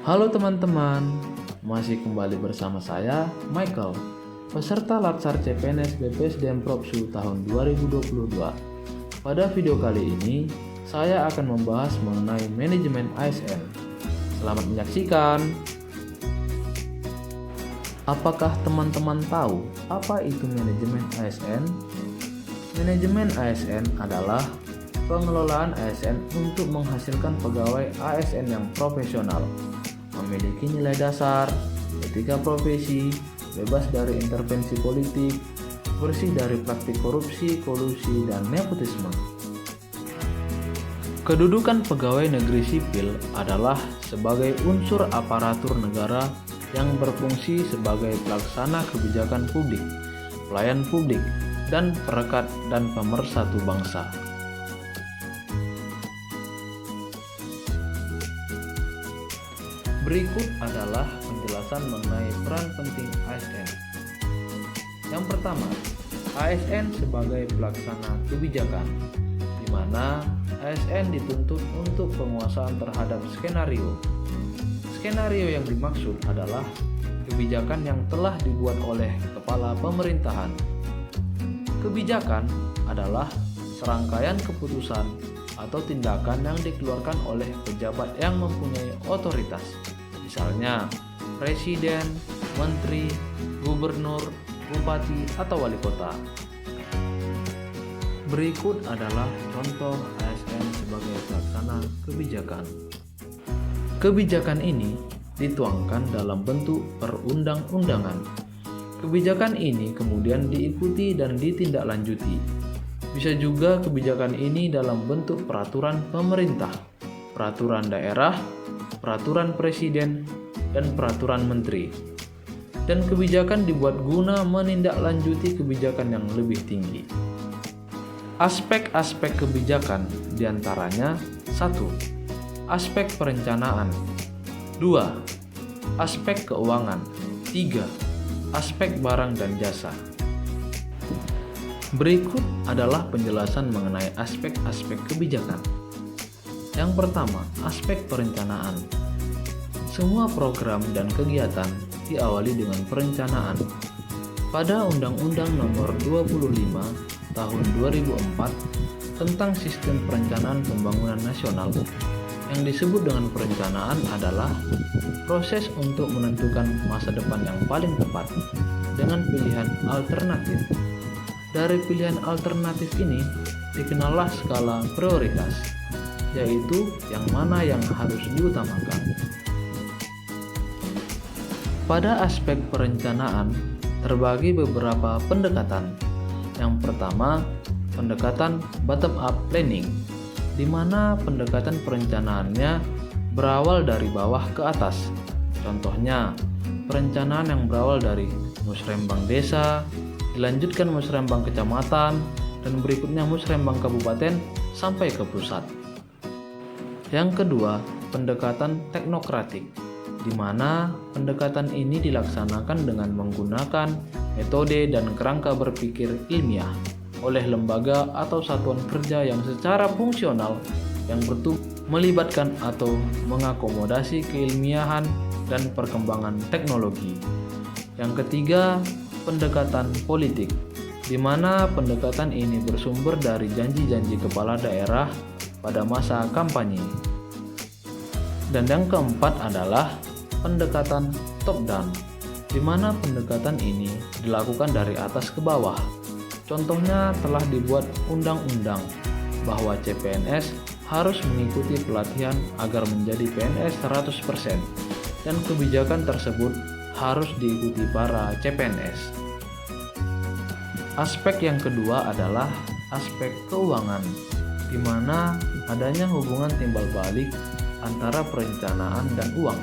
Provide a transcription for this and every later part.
Halo teman-teman, masih kembali bersama saya, Michael, peserta Latsar CPNS BPSDM Propsu tahun 2022. Pada video kali ini, saya akan membahas mengenai manajemen ASN. Selamat menyaksikan. Apakah teman-teman tahu apa itu manajemen ASN? Manajemen ASN adalah pengelolaan ASN untuk menghasilkan pegawai ASN yang profesional, memiliki nilai dasar, etika profesi, bebas dari intervensi politik, bersih dari praktik korupsi, kolusi, dan nepotisme. Kedudukan pegawai negeri sipil adalah sebagai unsur aparatur negara yang berfungsi sebagai pelaksana kebijakan publik, pelayan publik, dan perekat dan pemersatu bangsa. Berikut adalah penjelasan mengenai peran penting ASN. Yang pertama, ASN sebagai pelaksana kebijakan, di mana ASN dituntut untuk penguasaan terhadap skenario. Skenario yang dimaksud adalah kebijakan yang telah dibuat oleh kepala pemerintahan. Kebijakan adalah serangkaian keputusan atau tindakan yang dikeluarkan oleh pejabat yang mempunyai otoritas, misalnya presiden, menteri, gubernur, bupati, atau wali kota. Berikut adalah contoh ASN sebagai pelaksana kebijakan. Kebijakan ini dituangkan dalam bentuk perundang-undangan. Kebijakan ini kemudian diikuti dan ditindaklanjuti. Bisa juga kebijakan ini dalam bentuk peraturan pemerintah, peraturan daerah, peraturan presiden, dan peraturan menteri. Dan kebijakan dibuat guna menindaklanjuti kebijakan yang lebih tinggi. Aspek-aspek kebijakan diantaranya 1. Aspek perencanaan 2. Aspek keuangan 3. Aspek barang dan jasa. Berikut adalah penjelasan mengenai aspek-aspek kebijakan. Yang pertama, aspek perencanaan. Semua program dan kegiatan diawali dengan perencanaan. Pada Undang-Undang Nomor 25 Tahun 2004 tentang Sistem Perencanaan Pembangunan Nasional, yang disebut dengan perencanaan adalah proses untuk menentukan masa depan yang paling tepat dengan pilihan alternatif. Dari pilihan alternatif ini dikenallah skala prioritas, yaitu yang mana yang harus diutamakan. Pada aspek perencanaan terbagi beberapa pendekatan. Yang pertama, pendekatan bottom up planning, di mana pendekatan perencanaannya berawal dari bawah ke atas. Contohnya, perencanaan yang berawal dari musrembang desa, dilanjutkan musrembang kecamatan, dan berikutnya musrembang kabupaten sampai ke pusat. Yang kedua, pendekatan teknokratik, di mana pendekatan ini dilaksanakan dengan menggunakan metode dan kerangka berpikir ilmiah oleh lembaga atau satuan kerja yang secara fungsional yang melibatkan atau mengakomodasi keilmiahan dan perkembangan teknologi. Yang ketiga, pendekatan politik, di mana pendekatan ini bersumber dari janji-janji kepala daerah pada masa kampanye. Dan yang keempat adalah pendekatan top down, di mana pendekatan ini dilakukan dari atas ke bawah. Contohnya telah dibuat undang-undang bahwa CPNS harus mengikuti pelatihan agar menjadi PNS 100%, dan kebijakan tersebut harus diikuti para CPNS. Aspek yang kedua adalah aspek keuangan, di mana adanya hubungan timbal balik antara perencanaan dan uang.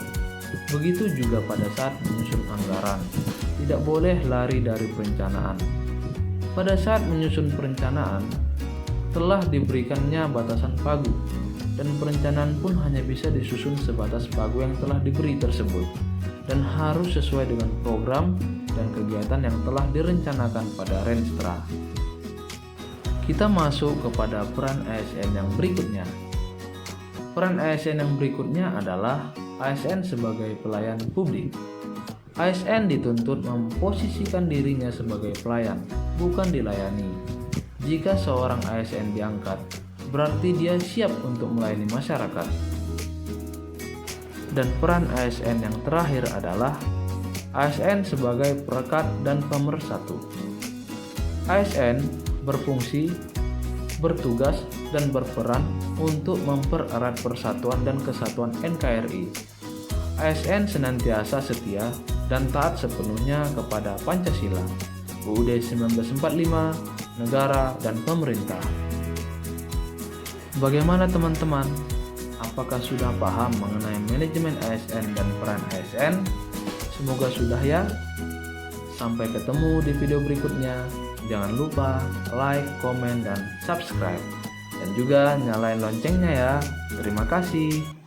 Begitu juga pada saat menyusun anggaran, tidak boleh lari dari perencanaan. Pada saat menyusun perencanaan, telah diberikannya batasan pagu, dan perencanaan pun hanya bisa disusun sebatas pagu yang telah diberi tersebut, dan harus sesuai dengan program dan kegiatan yang telah direncanakan pada Renstra. Kita masuk kepada peran ASN yang berikutnya. Peran ASN yang berikutnya adalah ASN sebagai pelayan publik. ASN dituntut memposisikan dirinya sebagai pelayan, bukan dilayani. Jika seorang ASN diangkat, berarti dia siap untuk melayani masyarakat. Dan peran ASN yang terakhir adalah ASN sebagai perekat dan pemersatu. ASN berfungsi, bertugas, dan berperan untuk mempererat persatuan dan kesatuan NKRI. ASN senantiasa setia dan taat sepenuhnya kepada Pancasila, UUD 1945, negara, dan pemerintah. Bagaimana teman-teman? Apakah sudah paham mengenai manajemen ASN dan peran ASN? Semoga sudah ya. Sampai ketemu di video berikutnya. Jangan lupa like, komen, dan subscribe. Dan juga nyalain loncengnya ya. Terima kasih.